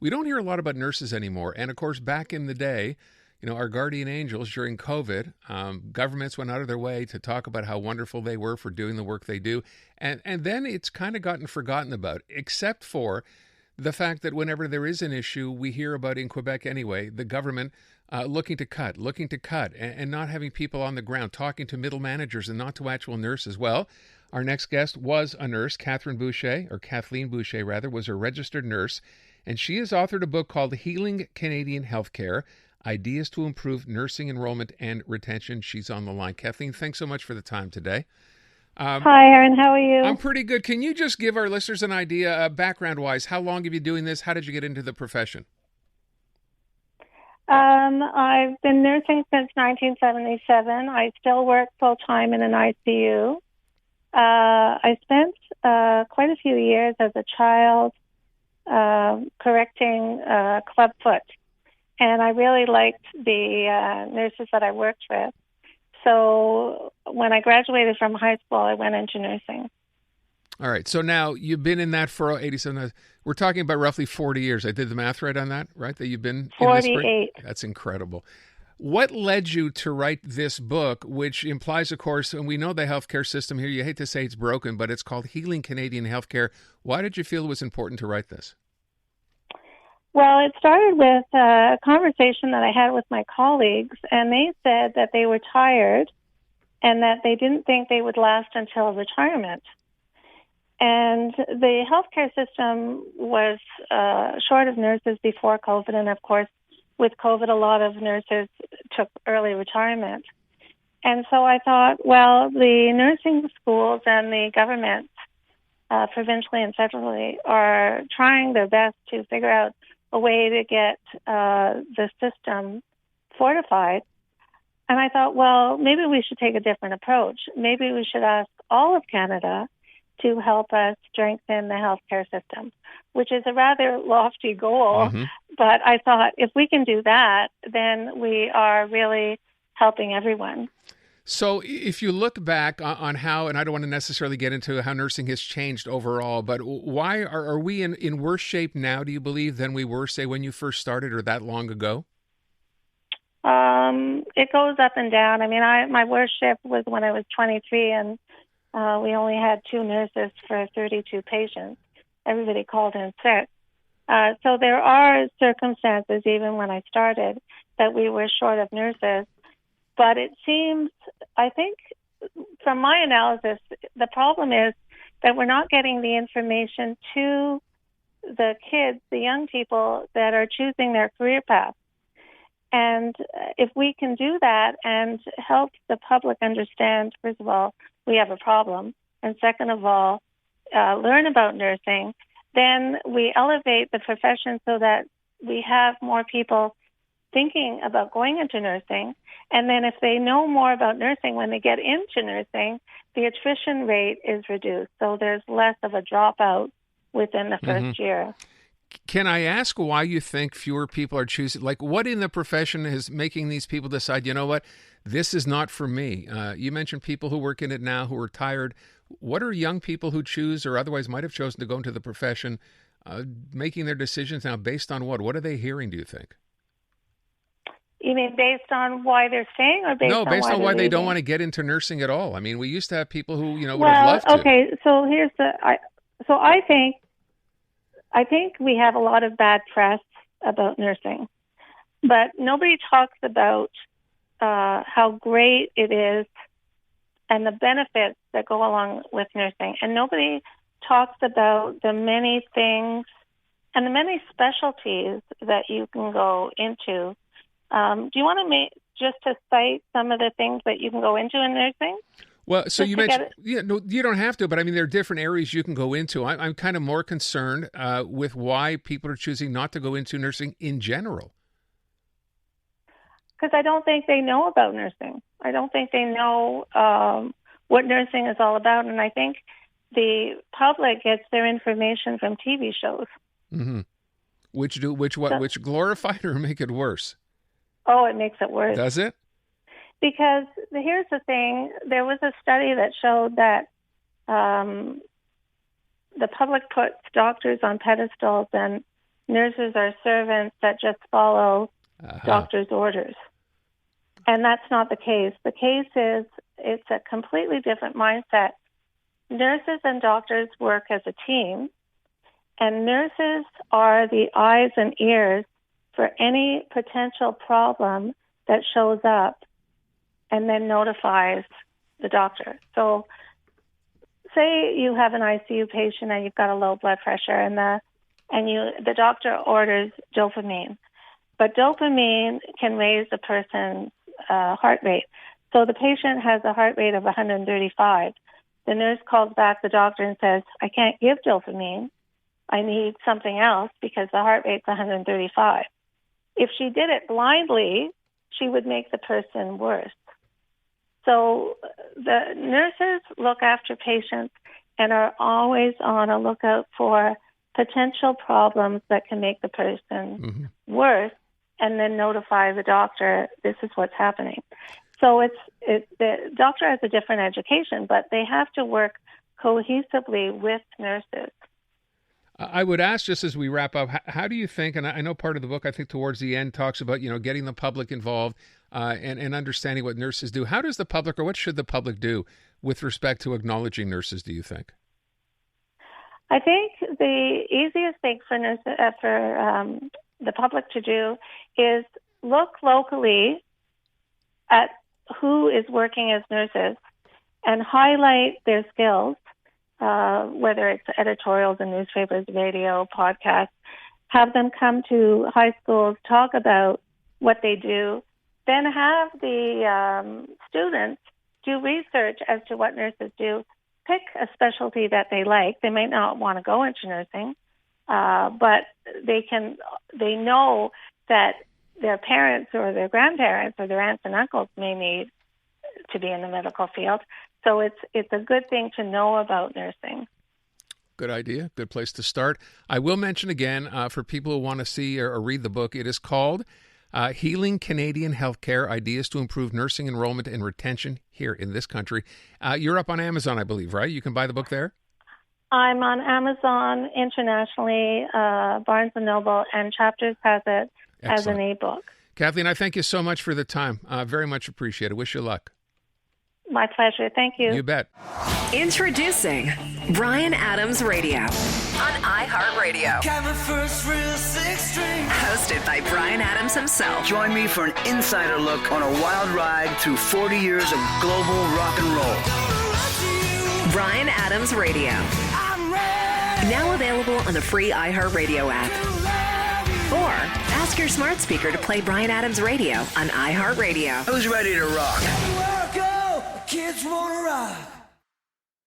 We don't hear a lot about nurses anymore. And of course, back in the day, our guardian angels during COVID, governments went out of their way to talk about how wonderful they were for doing the work they do. And then it's kind of gotten forgotten about, except for the fact that whenever there is an issue, we hear about in Quebec anyway, the government looking to cut, and not having people on the ground, talking to middle managers and not to actual nurses. Well, our next guest was a nurse. Kathleen Boucher, was a registered nurse, and she has authored a book called Healing Canadian Healthcare, Ideas to Improve Nursing Enrolment and Retention. She's on the line. Kathleen, thanks so much for the time today. Hi, Aaron. How are you? I'm pretty good. Can you just give our listeners an idea, background-wise, how long have you been doing this? How did you get into the profession? I've been nursing since 1977. I still work full-time in an ICU. I spent quite a few years as a child correcting clubfoot, and I really liked the nurses that I worked with. So when I graduated from high school, I went into nursing. All right. So now you've been in that for 87. We're talking about roughly 40 years. I did the math right on that, right? That you've been 48. That's incredible. What led you to write this book, which implies, of course, and we know the healthcare system here, you hate to say it's broken, but it's called Healing Canadian Healthcare. Why did you feel it was important to write this? Well, it started with a conversation that I had with my colleagues, and they said that they were tired and that they didn't think they would last until retirement. And the healthcare system was short of nurses before COVID, and of course, with COVID, a lot of nurses took early retirement. And so I thought, well, the nursing schools and the government, provincially and federally, are trying their best to figure out a way to get the system fortified. And I thought, well, maybe we should take a different approach. Maybe we should ask all of Canada to help us strengthen the healthcare system, which is a rather lofty goal. Mm-hmm. But I thought if we can do that, then we are really helping everyone. So if you look back on how, and I don't want to necessarily get into how nursing has changed overall, but why are we in worse shape now, do you believe, than we were, say, when you first started or that long ago? It goes up and down. I mean, my worst shift was when I was 23, and we only had 2 nurses for 32 patients. Everybody called in sick. So there are circumstances, even when I started, that we were short of nurses. But it seems, I think, from my analysis, the problem is that we're not getting the information to the kids, the young people that are choosing their career path. And if we can do that and help the public understand, first of all, we have a problem, and second of all, learn about nursing, then we elevate the profession so that we have more people thinking about going into nursing. And then if they know more about nursing, when they get into nursing, the attrition rate is reduced. So there's less of a dropout within the first year. Can I ask why you think fewer people are choosing? Like, what in the profession is making these people decide, you know what, this is not for me? You mentioned people who work in it now who are tired. What are young people who choose or otherwise might have chosen to go into the profession making their decisions now based on what? What are they hearing, do you think? You mean based on why they're staying, or based on based on why they don't want to get into nursing at all? I mean, we used to have people who, would have loved to. Okay, so here's I think we have a lot of bad press about nursing, but nobody talks about how great it is and the benefits that go along with nursing. And nobody talks about the many things and the many specialties that you can go into. Do you want to just to cite some of the things that you can go into in nursing? Well, so you mentioned, no, you don't have to, but I mean, there are different areas you can go into. I'm kind of more concerned with why people are choosing not to go into nursing in general. Because I don't think they know about nursing. I don't think they know what nursing is all about. And I think the public gets their information from TV shows. Mm-hmm. Which glorify it or make it worse? Oh, it makes it worse. Does it? Because here's the thing. There was a study that showed that the public puts doctors on pedestals and nurses are servants that just follow doctors' orders. And that's not the case. The case is it's a completely different mindset. Nurses and doctors work as a team, and nurses are the eyes and ears for any potential problem that shows up and then notifies the doctor. So say you have an ICU patient and you've got a low blood pressure and the doctor orders dopamine. But dopamine can raise the person's heart rate. So the patient has a heart rate of 135. The nurse calls back the doctor and says, I can't give dopamine. I need something else because the heart rate's 135. If she did it blindly, she would make the person worse. So the nurses look after patients and are always on a lookout for potential problems that can make the person worse, and then notify the doctor, this is what's happening. So the doctor has a different education, but they have to work cohesively with nurses. I would ask, just as we wrap up, how do you think, and I know part of the book, I think towards the end, talks about, getting the public involved and understanding what nurses do. How does the public, or what should the public do with respect to acknowledging nurses, do you think? I think the easiest thing for the public to do is look locally at who is working as nurses and highlight their skills, whether it's editorials in newspapers, radio, podcasts. Have them come to high schools, talk about what they do, then have the students do research as to what nurses do. Pick a specialty that they like. They might not want to go into nursing, but they know that their parents or their grandparents or their aunts and uncles may need to be in the medical field. So it's a good thing to know about nursing. Good idea. Good place to start. I will mention again, for people who want to see or read the book, it is called Healing Canadian Healthcare, Ideas to Improve Nursing Enrolment and Retention here in this country. You're up on Amazon, I believe, right? You can buy the book there? I'm on Amazon internationally, Barnes & Noble, and Chapters has it as an e-book. Kathleen, I thank you so much for the time. Very much appreciated. Wish you luck. My pleasure. Thank you. You bet. Introducing Bryan Adams Radio on iHeartRadio. Hosted by Bryan Adams himself. Join me for an insider look on a wild ride through 40 years of global rock and roll. Bryan Adams Radio. Now available on the free iHeartRadio app. Or ask your smart speaker to play Bryan Adams Radio on iHeartRadio. Who's ready to rock? Kids wanna rock.